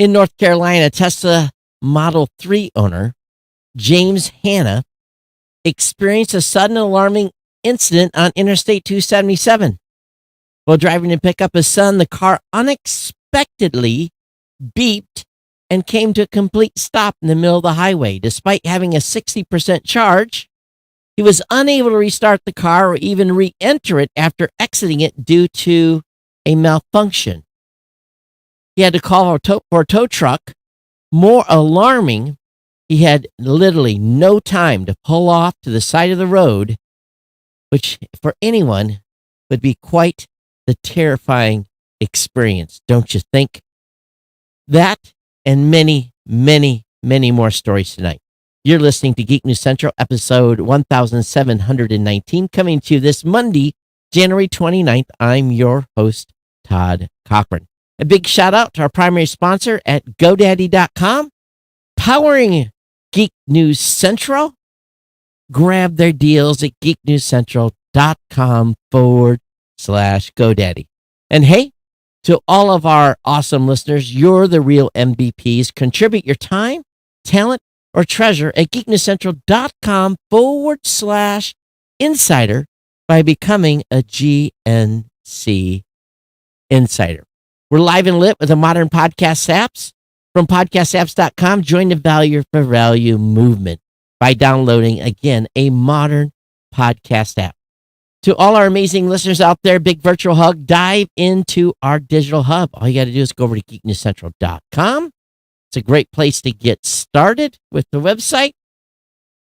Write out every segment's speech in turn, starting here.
In North Carolina, Tesla Model 3 owner James Hanna experienced a sudden alarming incident on Interstate 277. While driving to pick up his son, the car unexpectedly beeped and came to a complete stop in the middle of the highway. Despite having a 60% charge, he was unable to restart the car or even re-enter it after exiting it due to a malfunction. He had to call for a tow truck. More alarming, he had literally no time to pull off to the side of the road, which for anyone would be quite the terrifying experience, don't you think? That and many, many, many more stories tonight. You're listening to Geek News Central, episode 1719, coming to you this Monday, January 29th. I'm your host, Todd Cochran. A big shout out to our primary sponsor at GoDaddy.com, powering Geek News Central. Grab their deals at geeknewscentral.com/GoDaddy. And hey, to all of our awesome listeners, you're the real MVPs. Contribute your time, talent, or treasure at geeknewscentral.com/insider by becoming a GNC insider. We're live and lit with the modern podcast apps. From podcastapps.com, join the value for value movement by downloading, again, a modern podcast app. To all our amazing listeners out there, big virtual hug. Dive into our digital hub. All you got to do is go over to geeknewscentral.com. It's a great place to get started with the website.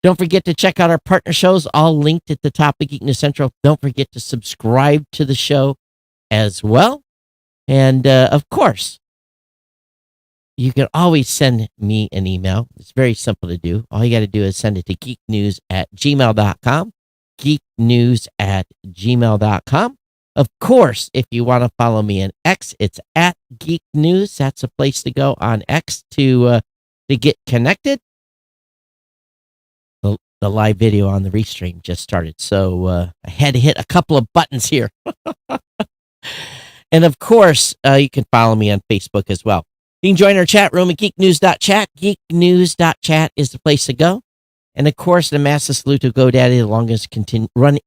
Don't forget to check out our partner shows, all linked at the top of Geek News Central. Don't forget to subscribe to the show as well. And, of course, you can always send me an email. It's very simple to do. All you got to do is send it to geeknews@gmail.com. geeknews@gmail.com. Of course, if you want to follow me on X, it's at Geek News. That's a place to go on X to get connected. The live video on the restream just started, so I had to hit a couple of buttons here. And of course, you can follow me on Facebook as well. You can join our chat room at geeknews.chat. Geeknews.chat is the place to go. And of course, the massive salute to GoDaddy, the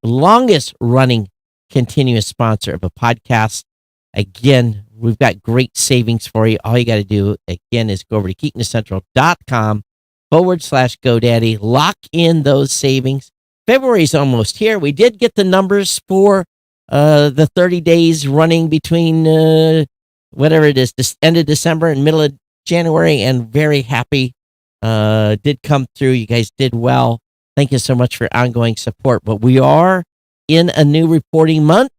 longest running continuous sponsor of a podcast. Again, we've got great savings for you. All you got to do, again, is go over to geeknewscentral.com/GoDaddy. Lock in those savings. February's almost here. We did get the numbers for the 30 days running between whatever it is, this end of December and middle of January, and very happy. Did come through. You guys did well. Thank you so much for ongoing support. But we are in a new reporting month.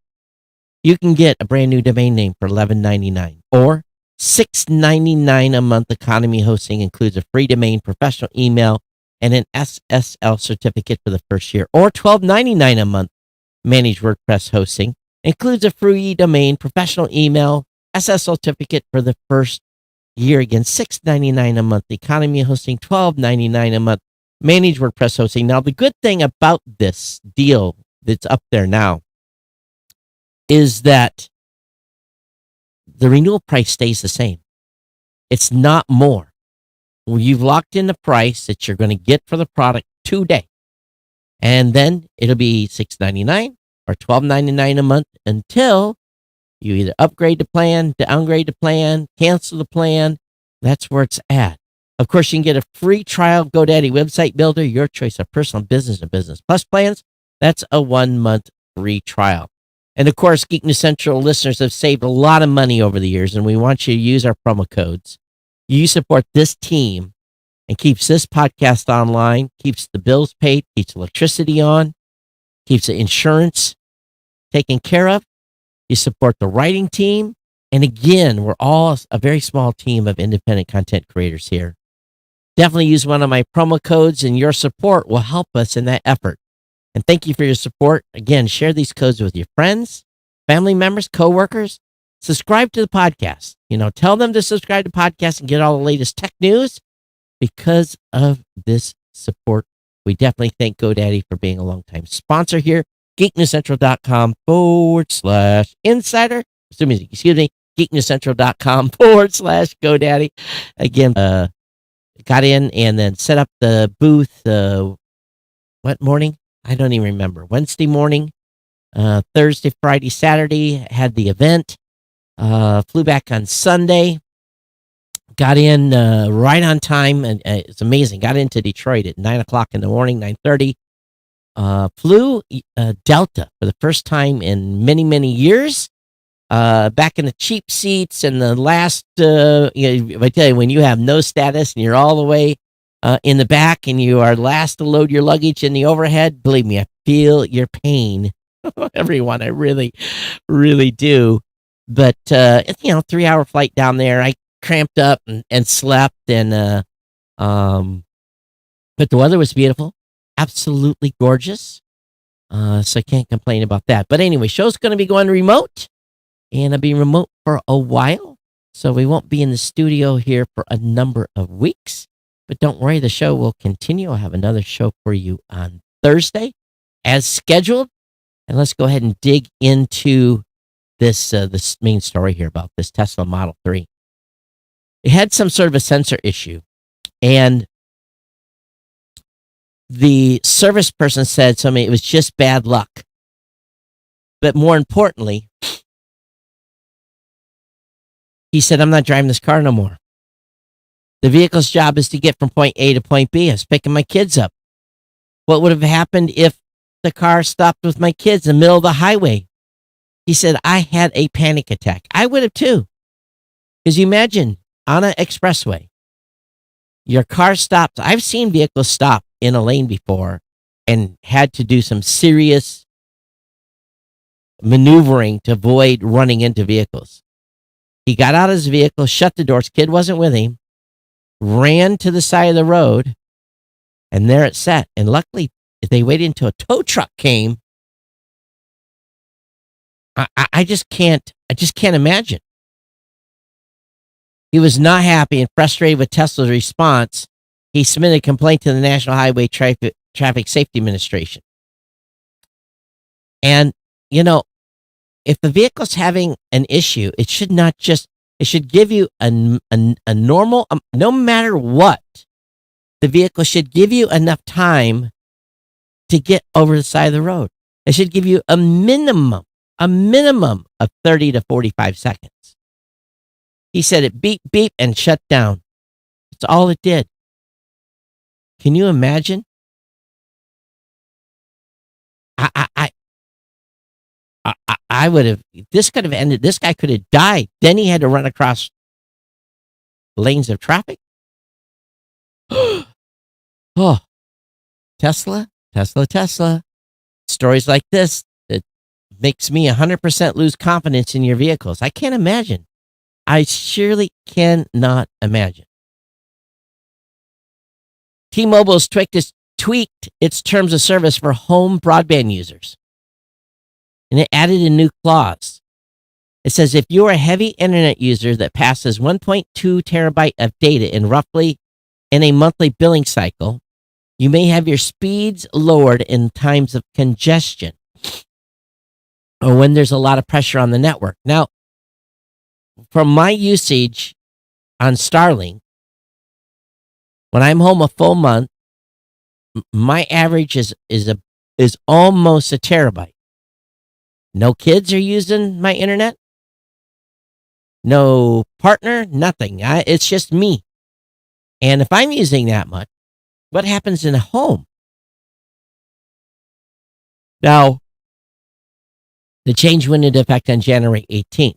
You can get a brand new domain name for $11.99 or $6.99 a month. Economy hosting includes a free domain, professional email, and an SSL certificate for the first year, or $12.99 a month. Managed WordPress hosting includes a free domain, professional email, SSL certificate for the first year. Again, $6.99 a month. Economy hosting, $12.99 a month. Managed WordPress hosting. Now, the good thing about this deal that's up there now is that the renewal price stays the same. It's not more. Well, you've locked in the price that you're going to get for the product today. And then it'll be $6.99 or $12.99 a month until you either upgrade the plan, downgrade the plan, cancel the plan. That's where it's at. Of course, you can get a free trial of GoDaddy Website Builder, your choice of personal, business, and Business Plus plans. That's a 1-month free trial. And of course, Geek News Central listeners have saved a lot of money over the years, and we want you to use our promo codes. You support this team and keeps this podcast online, keeps the bills paid, keeps electricity on, keeps the insurance taken care of. You support the writing team. And again, we're all a very small team of independent content creators here. Definitely use one of my promo codes, and your support will help us in that effort. And thank you for your support. Again, share these codes with your friends, family members, coworkers. Subscribe to the podcast. Tell them to subscribe to the podcast and get all the latest tech news. Because of this support, we definitely thank GoDaddy for being a longtime sponsor here. GeekNewsCentral.com/insider. Excuse me. geeknewscentral.com/GoDaddy. Again, got in and then set up the booth. What morning? I don't even remember. Wednesday morning, Thursday, Friday, Saturday had the event. Flew back on Sunday. Got in right on time, and it's amazing. Got into Detroit at 9:00 in the morning, 9:30. Flew Delta for the first time in many, many years. Back in the cheap seats, and the last, I tell you, when you have no status and you're all the way in the back, and you are last to load your luggage in the overhead, believe me, I feel your pain, everyone. I really, really do. But 3-hour flight down there. I cramped up and slept, and but the weather was beautiful, absolutely gorgeous. So I can't complain about that. But anyway, show's going to be going remote. And I'll be remote for a while, so we won't be in the studio here for a number of weeks. But don't worry, the show will continue. I'll have another show for you on Thursday, as scheduled. And let's go ahead and dig into this main story here about this Tesla Model 3. It had some sort of a sensor issue, and the service person said something. It was just bad luck. But more importantly, he said, I'm not driving this car no more. The vehicle's job is to get from point A to point B. I was picking my kids up. What would have happened if the car stopped with my kids in the middle of the highway? He said, I had a panic attack. I would have too. Because you imagine, on an expressway, your car stops. I've seen vehicles stop in a lane before and had to do some serious maneuvering to avoid running into vehicles. He got out of his vehicle, shut the doors, kid wasn't with him, ran to the side of the road, and there it sat. And luckily, they waited until a tow truck came. I just can't imagine. He was not happy and frustrated with Tesla's response. He submitted a complaint to the National Highway Traffic Safety Administration. And, if the vehicle's having an issue, it should give you a normal, no matter what, the vehicle should give you enough time to get over the side of the road. It should give you a minimum of 30 to 45 seconds. He said it beep, beep, and shut down. That's all it did. Can you imagine? I would have, this could have ended, this guy could have died. Then he had to run across lanes of traffic. Oh, Tesla. Stories like this, that makes me 100% lose confidence in your vehicles. I can't imagine. I surely cannot imagine. T-Mobile has tweaked its terms of service for home broadband users. And it added a new clause. It says, if you're a heavy internet user that passes 1.2 terabyte of data in a monthly billing cycle, you may have your speeds lowered in times of congestion or when there's a lot of pressure on the network. Now, from my usage on Starlink, when I'm home a full month, my average is almost a terabyte. No kids are using my internet. No partner, nothing. It's just me. And if I'm using that much, what happens in a home? Now, the change went into effect on January 18th.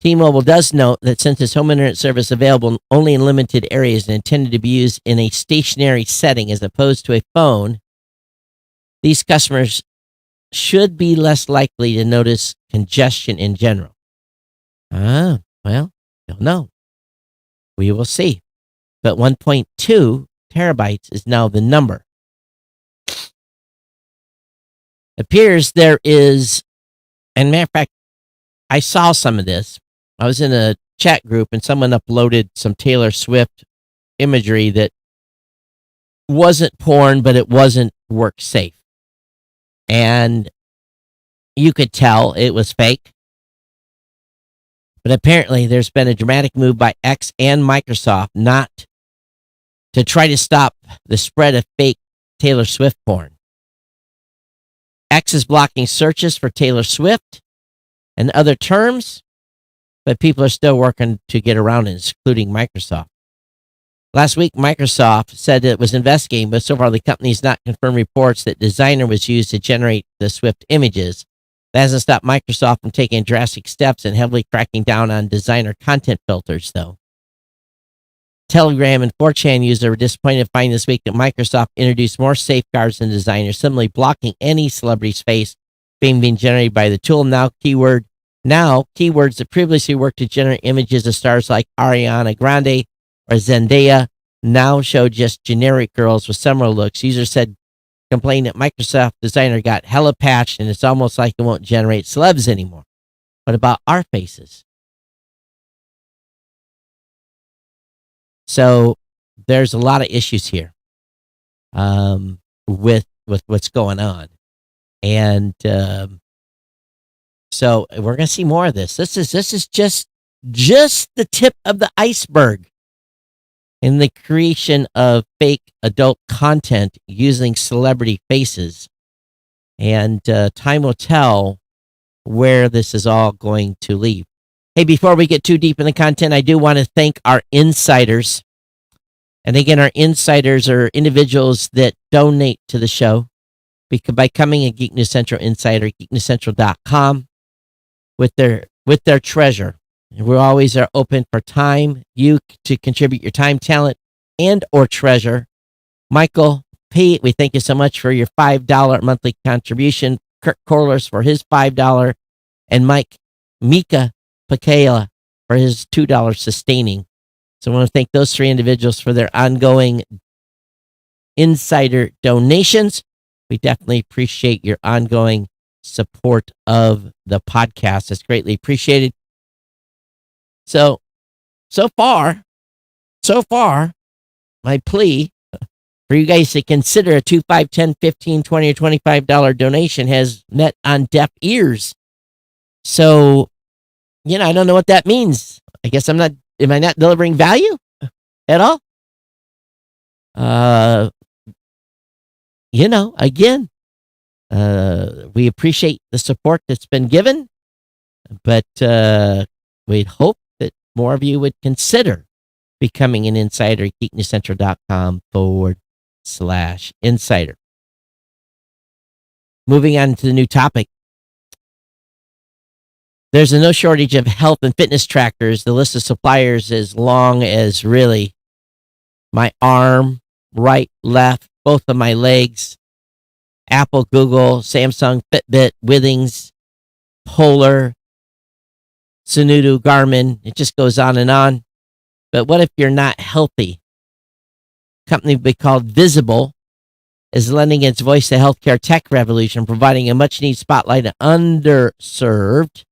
T-Mobile does note that since its home internet service available only in limited areas and intended to be used in a stationary setting as opposed to a phone, these customers should be less likely to notice congestion in general. Well, don't know. We will see. But 1.2 terabytes is now the number. Appears there is, and matter of fact, I saw some of this. I was in a chat group and someone uploaded some Taylor Swift imagery that wasn't porn, but it wasn't work safe. And you could tell it was fake. But apparently, there's been a dramatic move by X and Microsoft not to try to stop the spread of fake Taylor Swift porn. X is blocking searches for Taylor Swift and other terms, but people are still working to get around it, including Microsoft. Last week, Microsoft said it was investigating, but so far the company has not confirmed reports that Designer was used to generate the Swift images. That hasn't stopped Microsoft from taking drastic steps and heavily cracking down on Designer content filters, though. Telegram and 4chan users were disappointed finding this week that Microsoft introduced more safeguards than Designer, similarly blocking any celebrity's face being generated by the tool. Now, keywords that previously worked to generate images of stars like Ariana Grande or Zendaya now show just generic girls with similar looks. Users complained that Microsoft Designer got hella patched and it's almost like it won't generate celebs anymore. What about our faces? So there's a lot of issues here with what's going on. And so we're going to see more of this. This is just the tip of the iceberg in the creation of fake adult content using celebrity faces. And time will tell where this is all going to lead. Hey, before we get too deep in the content, I do want to thank our insiders. And again, our insiders are individuals that donate to the show by becoming a Geek News Central insider, geeknewscentral.com, with their treasure. And we always are open for time, you to contribute your time, talent, and or treasure. Michael P., we thank you so much for your $5 monthly contribution. Kirk Corliss for his $5, and Mika Pakela for his $2 sustaining. So I want to thank those three individuals for their ongoing insider donations. We definitely appreciate your ongoing support of the podcast. It's greatly appreciated. So far, my plea for you guys to consider a $2, $5, $10, $15, $20, or $25 donation has met on deaf ears. So, I don't know what that means. I guess am I not delivering value at all? Again, we appreciate the support that's been given, but we'd hope that more of you would consider becoming an insider at geeknewscentral.com/insider. Moving on to the new topic. There's no shortage of health and fitness trackers. The list of suppliers is long as really my arm, right, left, both of my legs, Apple, Google, Samsung, Fitbit, Withings, Polar, Sunudu, Garmin. It just goes on and on. But what if you're not healthy? A company we called Visible is lending its voice to healthcare tech revolution, providing a much-needed spotlight to underserved,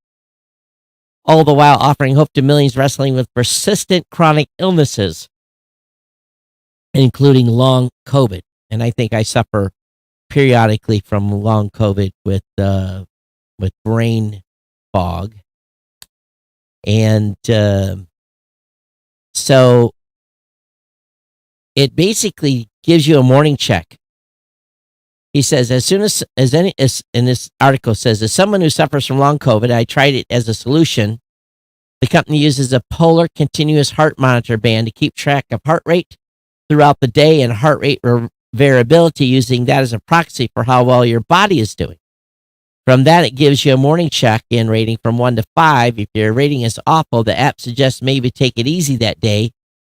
all the while offering hope to millions wrestling with persistent chronic illnesses, including long COVID. And I think I suffer periodically from long COVID with brain fog. And so it basically gives you a morning check. He says, as in this article says, as someone who suffers from long COVID, I tried it as a solution. The company uses a Polar continuous heart monitor band to keep track of heart rate throughout the day and heart rate variability, using that as a proxy for how well your body is doing. From that, it gives you a morning check-in rating from 1 to 5. If your rating is awful, the app suggests maybe take it easy that day.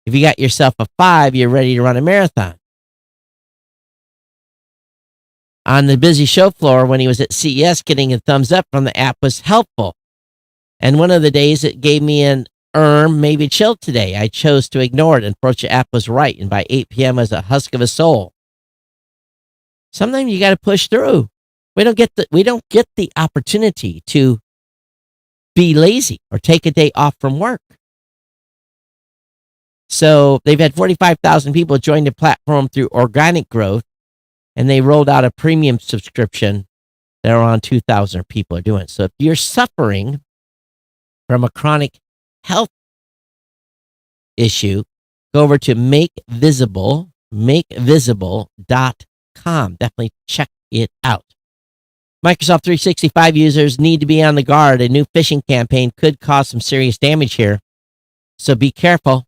If you got yourself a 5, you're ready to run a marathon. On the busy show floor when he was at CES, getting a thumbs up from the app was helpful. And one of the days it gave me an maybe chill today. I chose to ignore it and approach the app was right. And by 8 p.m. I was a husk of a soul. Sometimes you got to push through. We don't get the opportunity to be lazy or take a day off from work. So they've had 45,000 people join the platform through organic growth, and they rolled out a premium subscription There are around 2,000 people are doing it. So if you're suffering from a chronic health issue, go over to makevisible.com. Definitely check it out. Microsoft 365 users need to be on the guard. A new phishing campaign could cause some serious damage here, so be careful.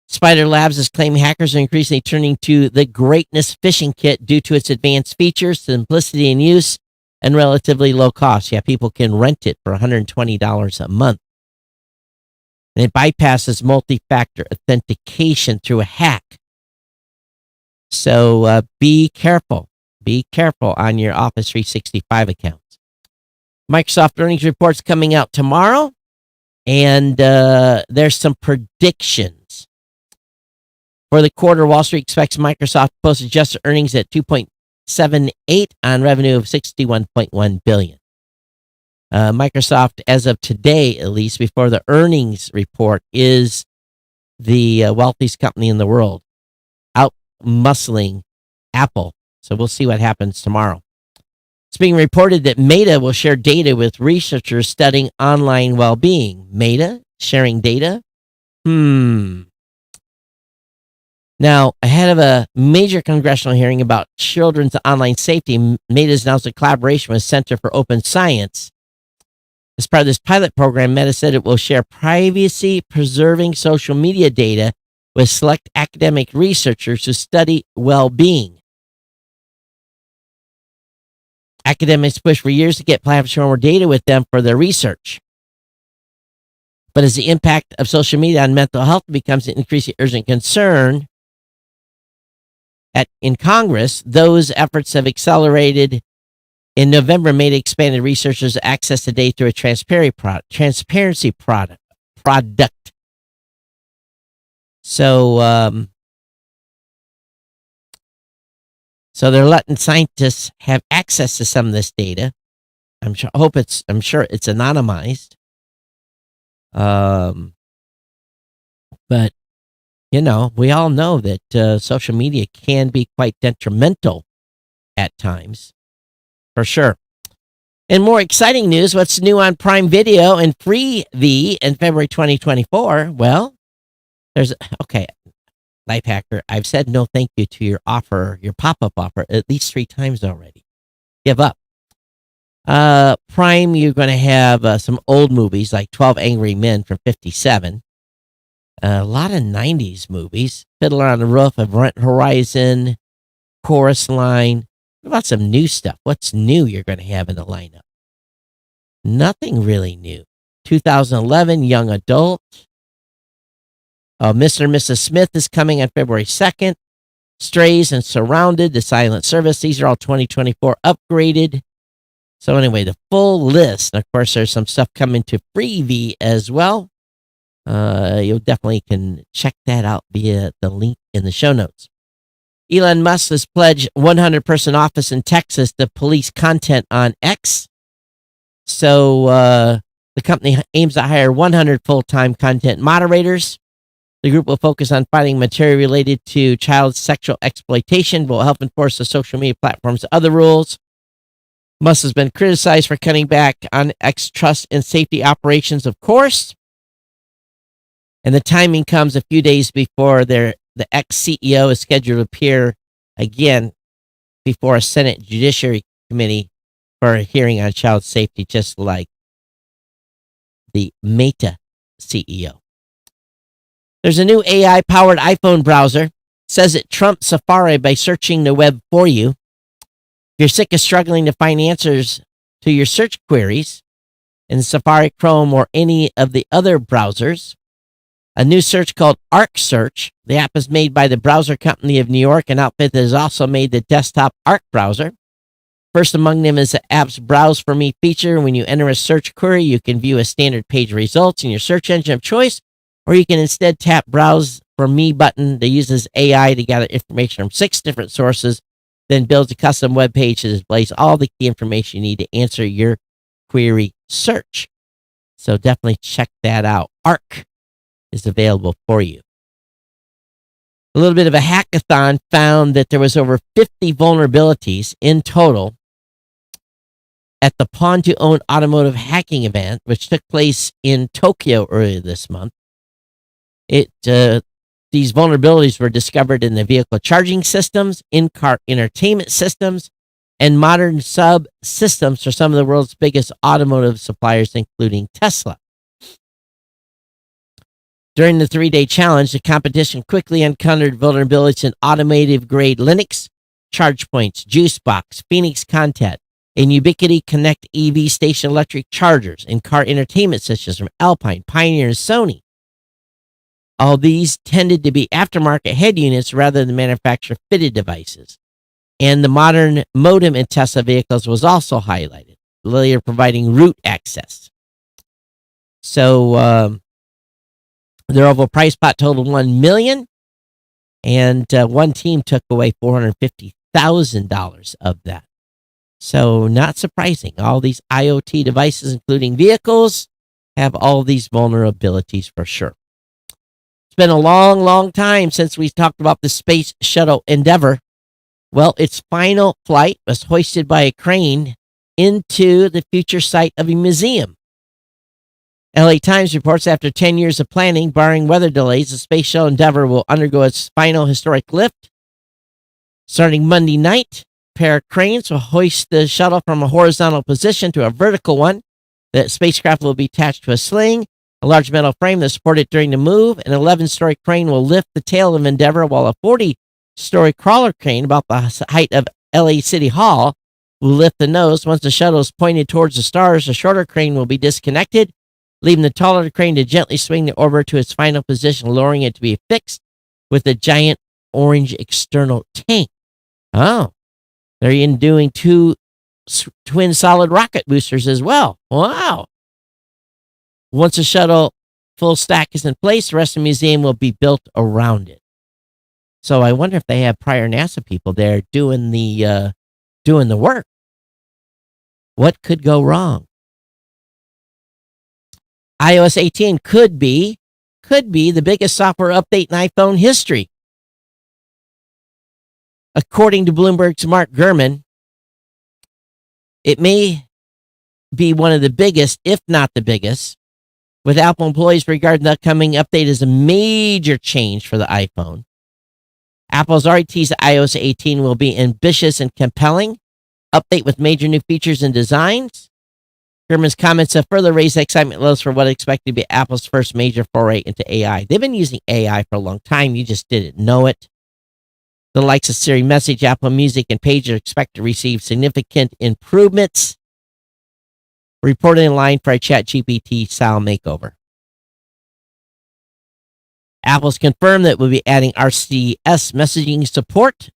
Spider Labs is claiming hackers are increasingly turning to the Greatness Phishing Kit due to its advanced features, simplicity in use, and relatively low cost. Yeah, people can rent it for $120 a month. And it bypasses multi-factor authentication through a hack. So be careful. Be careful on your Office 365 accounts. Microsoft earnings reports coming out tomorrow, and there's some predictions. For the quarter, Wall Street expects Microsoft to post adjusted earnings at $2.78 on revenue of $61.1 billion. Microsoft, as of today, at least before the earnings report, is the wealthiest company in the world, out-muscling Apple. So we'll see what happens tomorrow. It's being reported that Meta will share data with researchers studying online well-being. Meta sharing data? Now, ahead of a major congressional hearing about children's online safety, Meta has announced a collaboration with Center for Open Science. As part of this pilot program, Meta said it will share privacy-preserving social media data with select academic researchers who study well-being. Academics pushed for years to get platforms to share more data with them for their research. But as the impact of social media on mental health becomes an increasingly urgent concern in Congress, those efforts have accelerated. In November, Meta expanded researchers' access to data through a transparency product. So they're letting scientists have access to some of this data. I'm sure it's anonymized. But we all know that social media can be quite detrimental at times, for sure. In more exciting news, what's new on Prime Video and Freevee in February 2024? Well, Life Hacker, I've said no thank you to your offer, your pop-up offer, at least 3 times already. Give up. Prime, you're going to have some old movies like 12 Angry Men from 57. A lot of 90s movies. Fiddler on the Roof, Event Horizon, Chorus Line. What about some new stuff? What's new you're going to have in the lineup? Nothing really new. 2011, Young Adult. Mr. and Mrs. Smith is coming on February 2nd. Strays and Surrounded, The Silent Service. These are all 2024 upgraded. So anyway, the full list. And of course, there's some stuff coming to Freevee as well. You definitely can check that out via the link in the show notes. Elon Musk has pledged 100-person office in Texas to police content on X. So the company aims to hire 100 full-time content moderators. The group will focus on fighting material related to child sexual exploitation, but will help enforce the social media platform's other rules. Musk has been criticized for cutting back on X trust and safety operations, of course. And the timing comes a few days before the ex-CEO is scheduled to appear again before a Senate Judiciary Committee for a hearing on child safety, just like the Meta CEO. There's a new AI-powered iPhone browser. It says it trumps Safari by searching the web for you. If you're sick of struggling to find answers to your search queries in Safari, Chrome, or any of the other browsers, a new search called Arc Search. The app is made by the browser company of New York, an outfit that has also made the desktop Arc browser. First among them is the app's Browse for Me feature. When you enter a search query, you can view a standard page of results in your search engine of choice, or you can instead tap Browse for Me button that uses AI to gather information from 6 different sources, then builds a custom web page that displays all the key information you need to answer your query search. So definitely check that out. Arc is available for you. A little bit of a hackathon found that there was over 50 vulnerabilities in total at the Pawn to Own automotive hacking event, which took place in Tokyo earlier this month. These vulnerabilities were discovered in the vehicle charging systems, in-car entertainment systems, and modern subsystems for some of the world's biggest automotive suppliers, including Tesla. During the 3-day challenge, the competition quickly uncovered vulnerabilities in automotive-grade Linux, charge points, Juicebox, Phoenix Content, and Ubiquiti Connect EV station electric chargers, and car entertainment systems from Alpine, Pioneer, and Sony. All these tended to be aftermarket head units rather than manufacturer-fitted devices. And the modern modem in Tesla vehicles was also highlighted, later providing root access. So their overall price pot totaled $1 million, and one team took away $450,000 of that. So not surprising. All these IoT devices, including vehicles, have all these vulnerabilities for sure. It's been a long, long time since we talked about the Space Shuttle Endeavour. Well, its final flight was hoisted by a crane into the future site of a museum. LA Times reports after 10 years of planning, barring weather delays, the Space Shuttle Endeavour will undergo its final historic lift. Starting Monday night, a pair of cranes will hoist the shuttle from a horizontal position to a vertical one. The spacecraft will be attached to a sling, a large metal frame that supports it during the move. An 11-story crane will lift the tail of Endeavour, while a 40-story crawler crane, about the height of LA City Hall, will lift the nose. Once the shuttle is pointed towards the stars, the shorter crane will be disconnected, leaving the taller crane to gently swing the orbiter to its final position, lowering it to be fixed with a giant orange external tank. Oh, they're even doing 2 twin solid rocket boosters as well. Wow. Once the shuttle full stack is in place, the rest of the museum will be built around it. So I wonder if they have prior NASA people there doing the work. What could go wrong? iOS 18 could be the biggest software update in iPhone history. According to Bloomberg's Mark Gurman, it may be one of the biggest, if not the biggest, with Apple employees regarding the upcoming update as a major change for the iPhone. Apple's already teased that iOS 18 will be ambitious and compelling, update with major new features and designs. Gurman's comments have further raised excitement levels for what is expected to be Apple's first major foray into AI. They've been using AI for a long time. You just didn't know it. The likes of Siri Message, Apple Music, and Page are expected to receive significant improvements, reported in line for a ChatGPT-style makeover. Apple's confirmed that it will be adding RCS messaging support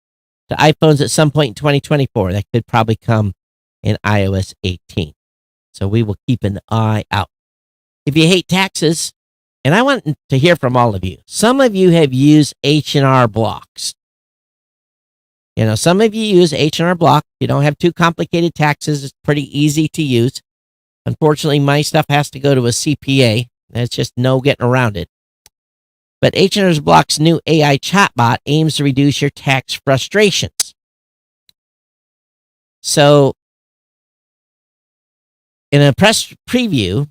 to iPhones at some point in 2024. That could probably come in iOS 18. So we will keep an eye out. If you hate taxes, and I want to hear from all of you. Some of you have used H&R blocks. You know, some of you use H&R Block. You don't have too complicated taxes. It's pretty easy to use. Unfortunately, my stuff has to go to a CPA. There's just no getting around it. But H&R Block's new AI chatbot aims to reduce your tax frustrations. So, in a press preview,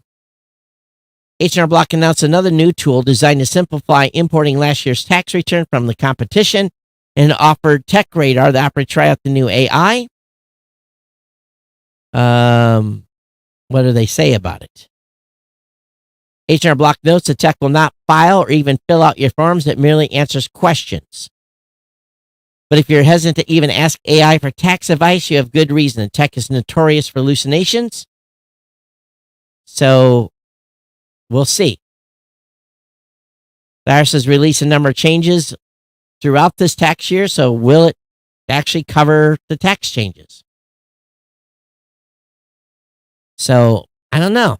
H&R Block announced another new tool designed to simplify importing last year's tax return from the competition, and offered Tech Radar the opportunity to try out the new AI. What do they say about it? H&R Block notes the tech will not file or even fill out your forms. It merely answers questions. But if you're hesitant to even ask AI for tax advice, you have good reason. The tech is notorious for hallucinations. So, we'll see. The IRS has released a number of changes throughout this tax year, so will it actually cover the tax changes? So, I don't know.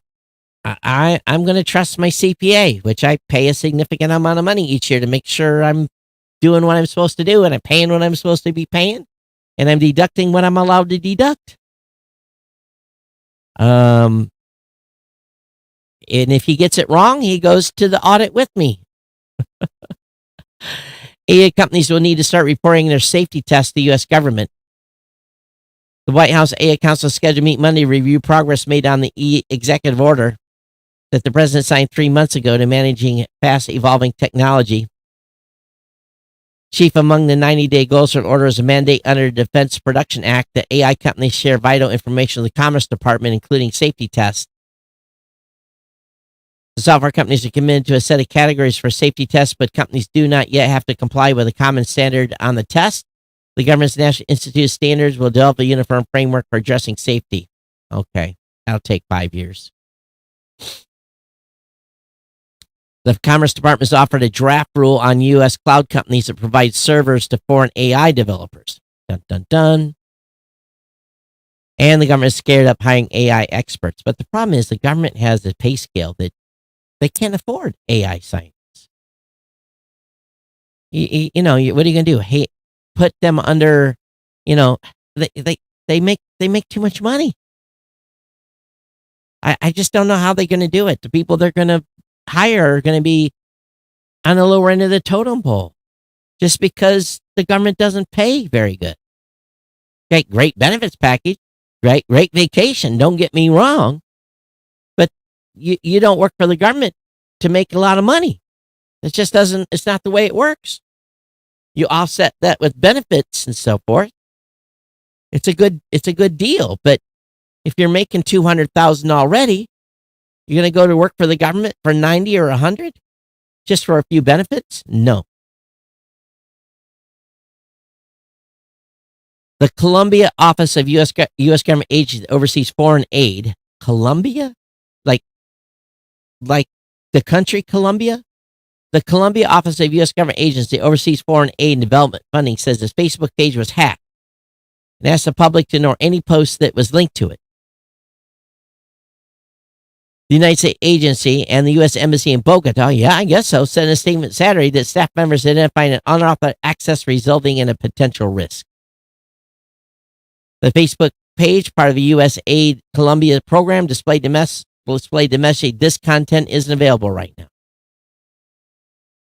I'm going to trust my CPA, which I pay a significant amount of money each year to make sure I'm doing what I'm supposed to do, and I'm paying what I'm supposed to be paying, and I'm deducting what I'm allowed to deduct. And if he gets it wrong, he goes to the audit with me. AI companies will need to start reporting their safety tests to the U.S. government. The White House AI Council is scheduled to meet Monday to review progress made on the executive order that the president signed 3 months ago to managing fast evolving technology. Chief among the 90-day goals for the order is a mandate under the Defense Production Act that AI companies share vital information with the Commerce Department, including safety tests. The software companies are committed to a set of categories for safety tests, but companies do not yet have to comply with a common standard on the test. The government's National Institute of Standards will develop a uniform framework for addressing safety. Okay, that'll take 5 years. The Commerce Department has offered a draft rule on U.S. cloud companies that provide servers to foreign AI developers. Dun, dun, dun. And the government is scared of hiring AI experts. But the problem is the government has a pay scale that they can't afford AI scientists. What are you going to do? Hey, put them under, they make too much money. I just don't know how they're going to do it. The people they're going to hire are going to be on the lower end of the totem pole just because the government doesn't pay very good. Okay, great benefits package, great vacation. Don't get me wrong, but you don't work for the government to make a lot of money. It just doesn't. It's not the way it works. You offset that with benefits and so forth. It's a good deal. But if you're making $200,000 already, you're going to go to work for the government for 90 or 100 just for a few benefits? No. The Columbia Office of U.S. Government Agency that oversees foreign aid. Columbia? Like the country Columbia? The Columbia Office of U.S. Government Agency that oversees foreign aid and development funding says his Facebook page was hacked and asked the public to ignore any post that was linked to it. The United States Agency and the U.S. Embassy in Bogota, yeah, I guess so, said in a statement Saturday that staff members identified an unauthorized access resulting in a potential risk. The Facebook page, part of the U.S. Aid Columbia program, displayed the message, this content isn't available right now.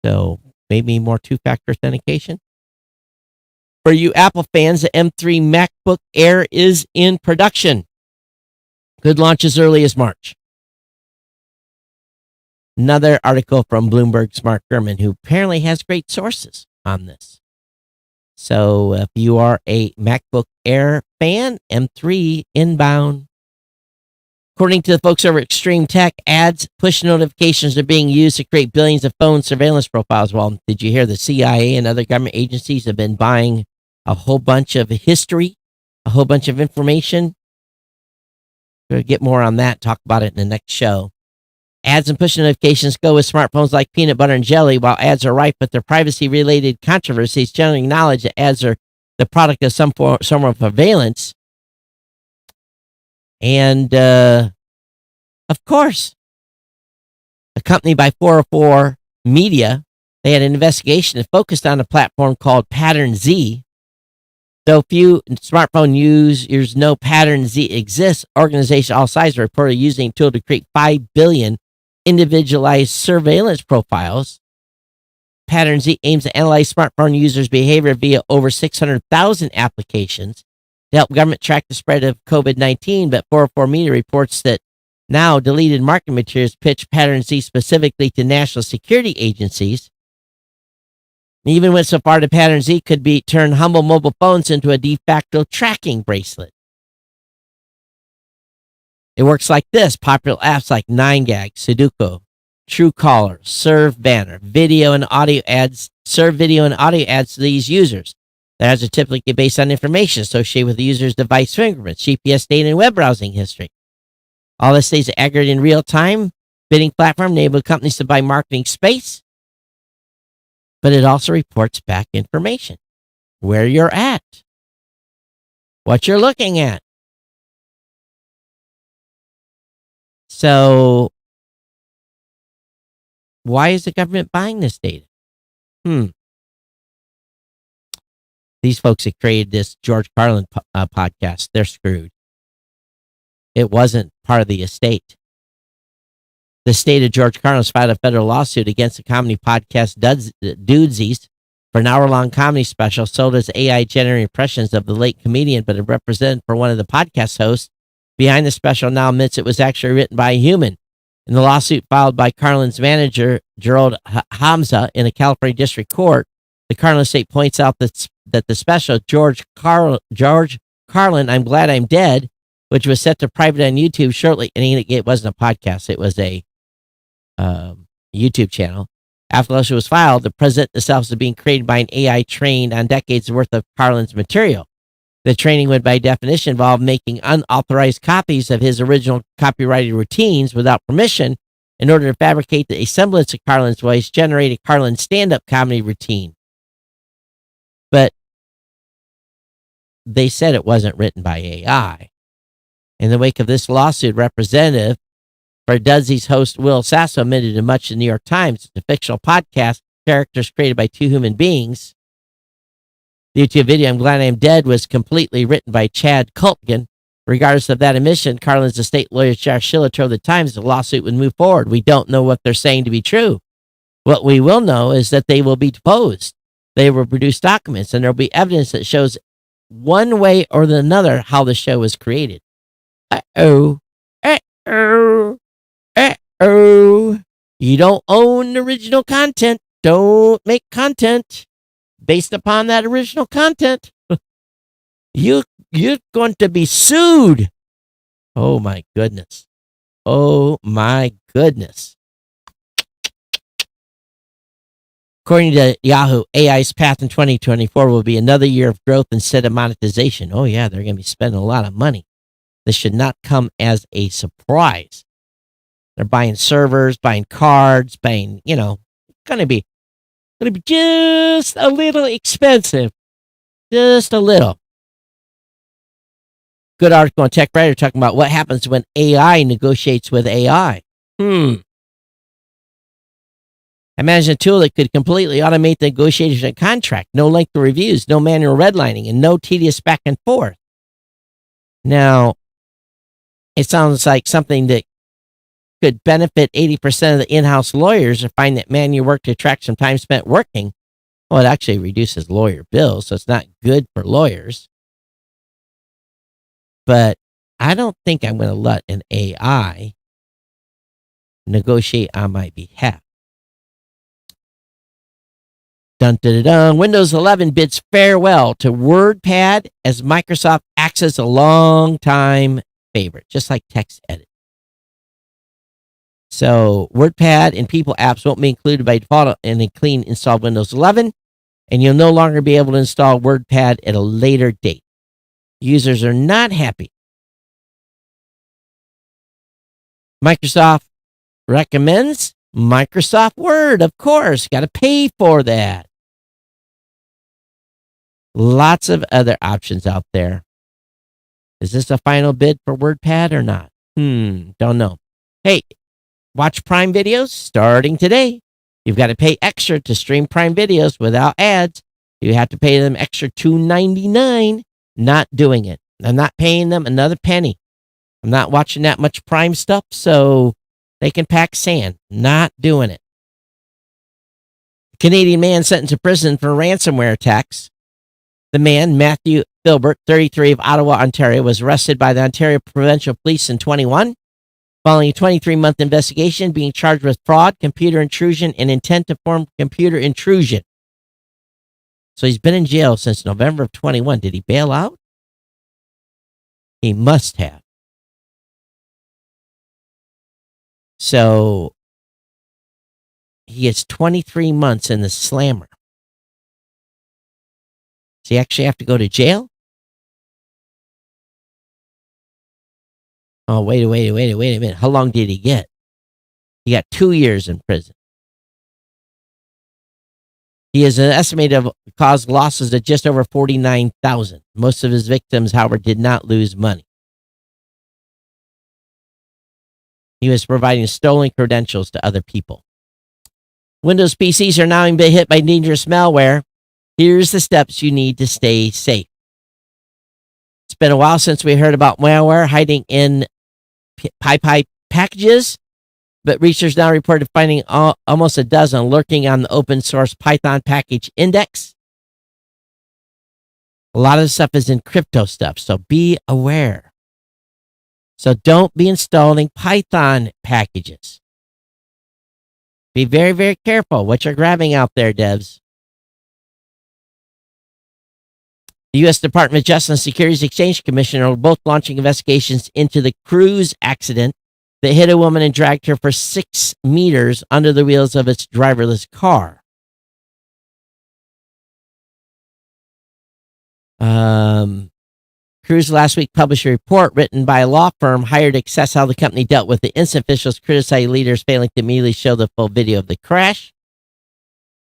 So maybe more two-factor authentication. For you Apple fans, the M3 MacBook Air is in production. Could launch as early as March. Another article from Bloomberg's Mark Gurman, who apparently has great sources on this. So if you are a MacBook Air fan, M3 inbound. According to the folks over at Extreme Tech, ads, push notifications are being used to create billions of phone surveillance profiles. Well, did you hear the CIA and other government agencies have been buying a whole bunch of history, a whole bunch of information? We'll get more on that, talk about it in the next show. Ads and push notifications go with smartphones like peanut butter and jelly, while ads are rife with their privacy-related controversies. Generally acknowledge that ads are the product of some form of surveillance. And, of course, accompanied by 404 Media, they had an investigation that focused on a platform called Pattern Z. Though few smartphone users know Pattern Z exists, organizations all sizes reported using a tool to create 5 billion individualized surveillance profiles. Pattern Z aims to analyze smartphone users' behavior via over 600,000 applications to help government track the spread of COVID-19, but 404 Media reports that now deleted marketing materials pitch Pattern Z specifically to national security agencies. Even went so far that Pattern Z could turn humble mobile phones into a de facto tracking bracelet. It works like this. Popular apps like 9gag, Sudoku, Truecaller, Serve Banner, video and audio ads to these users. The ads are typically based on information associated with the user's device fingerprints, GPS data, and web browsing history. All this stays aggregated in real time. Bidding platform enables companies to buy marketing space, but it also reports back information. Where you're at, what you're looking at. So, why is the government buying this data? These folks that created this George Carlin podcast, they're screwed. It wasn't part of the estate. The estate of George Carlin has filed a federal lawsuit against the comedy podcast Dudesies for an hour-long comedy special sold as AI-generated impressions of the late comedian, but a representative for one of the podcast hosts behind the special now admits it was actually written by a human. In the lawsuit filed by Carlin's manager, Gerald Hamza, in a California district court, the Carlin state points out that the special, George Carlin, I'm Glad I'm Dead, which was set to private on YouTube shortly, and it wasn't a podcast, it was a YouTube channel. After the lawsuit was filed, the president itself was being created by an AI trained on decades worth of Carlin's material. The training would, by definition, involve making unauthorized copies of his original copyrighted routines without permission in order to fabricate a semblance of Carlin's voice, generate a Carlin stand-up comedy routine. But they said it wasn't written by AI. In the wake of this lawsuit, representative for Dudzy's host Will Sasso admitted in much of the New York Times the fictional podcast characters created by two human beings. The YouTube video, I'm Glad I'm Dead, was completely written by Chad Kultgen. Regardless of that admission, Carlin's estate lawyer Josh Schiller told the Times the lawsuit would move forward. We don't know what they're saying to be true. What we will know is that they will be deposed. They will produce documents, and there will be evidence that shows one way or another how the show was created. Uh-oh. Uh-oh. Uh-oh. You don't own original content. Don't make content based upon that original content. You're going to be sued. Oh, my goodness. Oh, my goodness. According to Yahoo, AI's path in 2024 will be another year of growth instead of monetization. Oh, yeah, they're going to be spending a lot of money. This should not come as a surprise. They're buying servers, buying cards, buying, going to be just a little expensive. Just a little. Good article on Tech Writer talking about what happens when AI negotiates with AI. Imagine a tool that could completely automate the negotiation of a contract. No lengthy reviews, no manual redlining, and no tedious back and forth. Now, it sounds like something that could benefit 80% of the in-house lawyers or find that manual work detracts from time spent working. Well, it actually reduces lawyer bills, so it's not good for lawyers. But I don't think I'm going to let an AI negotiate on my behalf. Dun, dun, dun, dun. Windows 11 bids farewell to WordPad as Microsoft acts as a long-time favorite, just like TextEdit. So WordPad and People apps won't be included by default in a clean installed Windows 11, and you'll no longer be able to install WordPad at a later date. Users are not happy. Microsoft recommends Microsoft Word, of course. Got to pay for that. Lots of other options out there. Is this a final bid for WordPad or not? Don't know. Hey, watch Prime videos starting today. You've got to pay extra to stream Prime videos without ads. You have to pay them extra $2.99. Not doing it. I'm not paying them another penny. I'm not watching that much Prime stuff, so they can pack sand. Not doing it. Canadian man sentenced to prison for ransomware attacks. The man, Matthew Filbert, 33 of Ottawa, Ontario, was arrested by the Ontario Provincial Police in 2021. Following a 23-month investigation, being charged with fraud, computer intrusion, and intent to form computer intrusion. So he's been in jail since November of 21. Did he bail out? He must have. So he gets 23 months in the slammer. Does he actually have to go to jail? Oh, wait a minute. How long did he get? He got 2 years in prison. He has an estimated caused losses of just over $49,000. Most of his victims, however, did not lose money. He was providing stolen credentials to other people. Windows PCs are now being hit by dangerous malware. Here's the steps you need to stay safe. It's been a while since we heard about malware hiding in PyPI packages. But researchers now reported finding almost a dozen lurking on the open source Python package index. A lot of the stuff is in crypto stuff, so be aware. So don't be installing Python packages. Be very, very careful what you're grabbing out there, devs. The U.S. Department of Justice and Securities Exchange Commission are both launching investigations into the cruise accident that hit a woman and dragged her for 6 meters under the wheels of its driverless car. Cruise last week published a report written by a law firm hired to assess how the company dealt with the incident. Officials criticized leaders failing to immediately show the full video of the crash.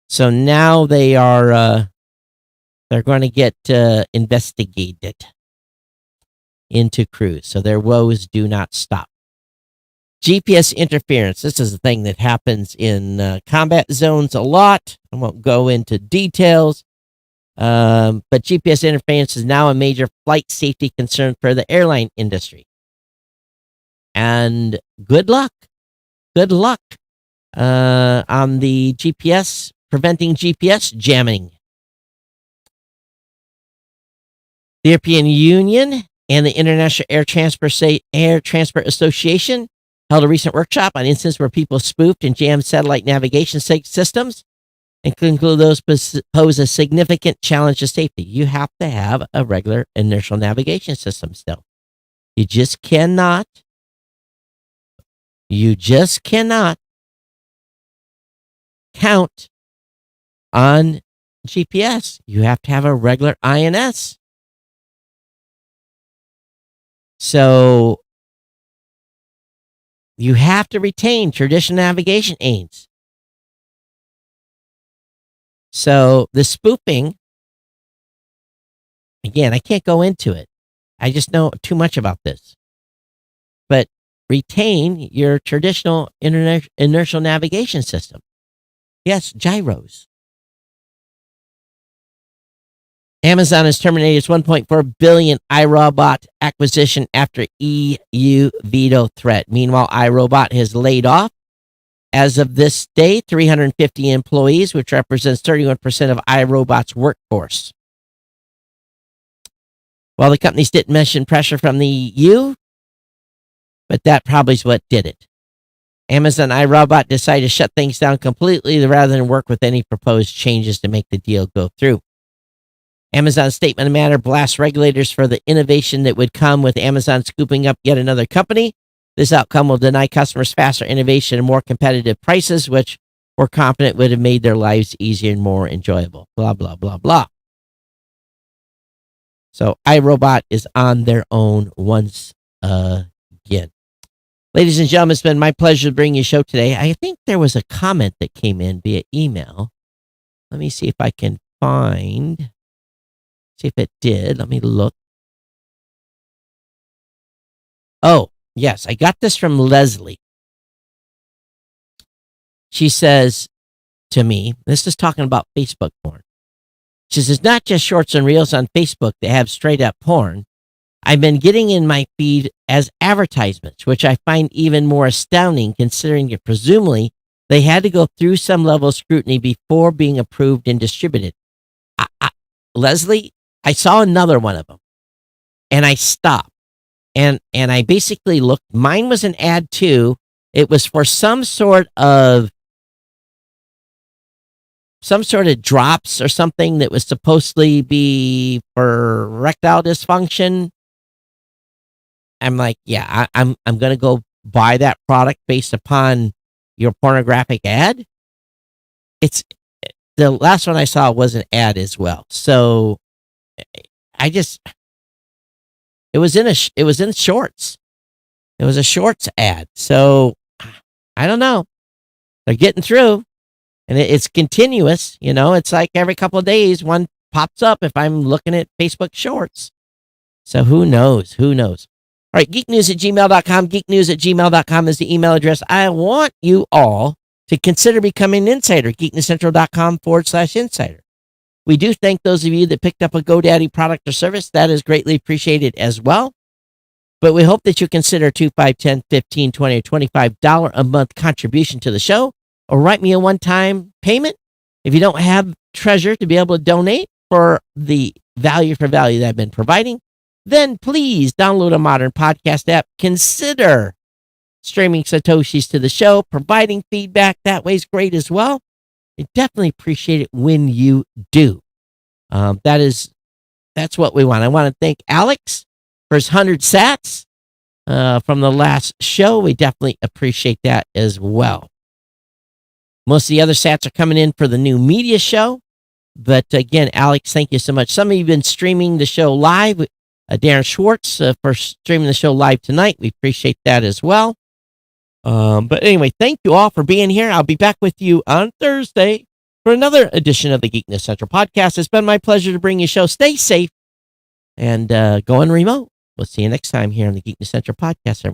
So now they are they're going to get investigated into Cruise. So their woes do not stop. GPS interference. This is a thing that happens in combat zones a lot. I won't go into details. But GPS interference is now a major flight safety concern for the airline industry. And good luck on the GPS, preventing GPS jamming. The European Union and the International Air Transport Association held a recent workshop on incidents where people spoofed and jammed satellite navigation systems, and conclude those pose a significant challenge to safety. You have to have a regular inertial navigation system still. You just cannot count on GPS. You have to have a regular INS. So you have to retain traditional navigation aids. So the spoofing, again, I can't go into it. I just know too much about this. But retain your traditional inertial navigation system. Yes, gyros. Amazon has terminated its $1.4 billion iRobot acquisition after EU veto threat. Meanwhile, iRobot has laid off, as of this day, 350 employees, which represents 31% of iRobot's workforce. Well, the companies didn't mention pressure from the EU, but that probably is what did it. Amazon iRobot decided to shut things down completely rather than work with any proposed changes to make the deal go through. Amazon's statement of matter blasts regulators for the innovation that would come with Amazon scooping up yet another company. This outcome will deny customers faster innovation and more competitive prices, which we're confident would have made their lives easier and more enjoyable. Blah, blah, blah, blah. So iRobot is on their own once again. Ladies and gentlemen, it's been my pleasure to bring you a show today. I think there was a comment that came in via email. Let me see if I can find... See if it did. Let me look. Oh, yes. I got this from Leslie. She says to me, this is talking about Facebook porn. She says, not just shorts and reels on Facebook that have straight up porn. I've been getting in my feed as advertisements, which I find even more astounding considering that presumably they had to go through some level of scrutiny before being approved and distributed. Leslie, I saw another one of them, and I stopped, and I basically looked. Mine was an ad too. It was for some sort of drops or something that was supposedly be for erectile dysfunction. I'm like, yeah, I'm gonna go buy that product based upon your pornographic ad. It's the last one I saw was an ad as well, so. It was in shorts. It was a shorts ad. So I don't know. They're getting through, and it's continuous. You know, it's like every couple of days one pops up if I'm looking at Facebook Shorts. So who knows? Who knows? All right, geeknews@gmail.com. Geeknews@gmail.com is the email address. I want you all to consider becoming an insider. geeknewscentral.com/insider. We do thank those of you that picked up a GoDaddy product or service. That is greatly appreciated as well. But we hope that you consider a $2, $5, $10, $15, $20, or $25 a month contribution to the show, or write me a one-time payment. If you don't have treasure to be able to donate for the value for value that I've been providing, then please download a modern podcast app. Consider streaming Satoshis to the show, providing feedback. That way is great as well. I definitely appreciate it when you do. That's what we want. I want to thank Alex for his 100 sats from the last show. We definitely appreciate that as well. Most of the other sats are coming in for the new media show. But again, Alex, thank you so much. Some of you have been streaming the show live. Darren Schwartz for streaming the show live tonight. We appreciate that as well. But anyway, thank you all for being here. I'll be back with you on Thursday for another edition of the Geekness Central podcast. It's been my pleasure to bring you a show. Stay safe and going remote. We'll see you next time here on the Geekness Central podcast. Everybody.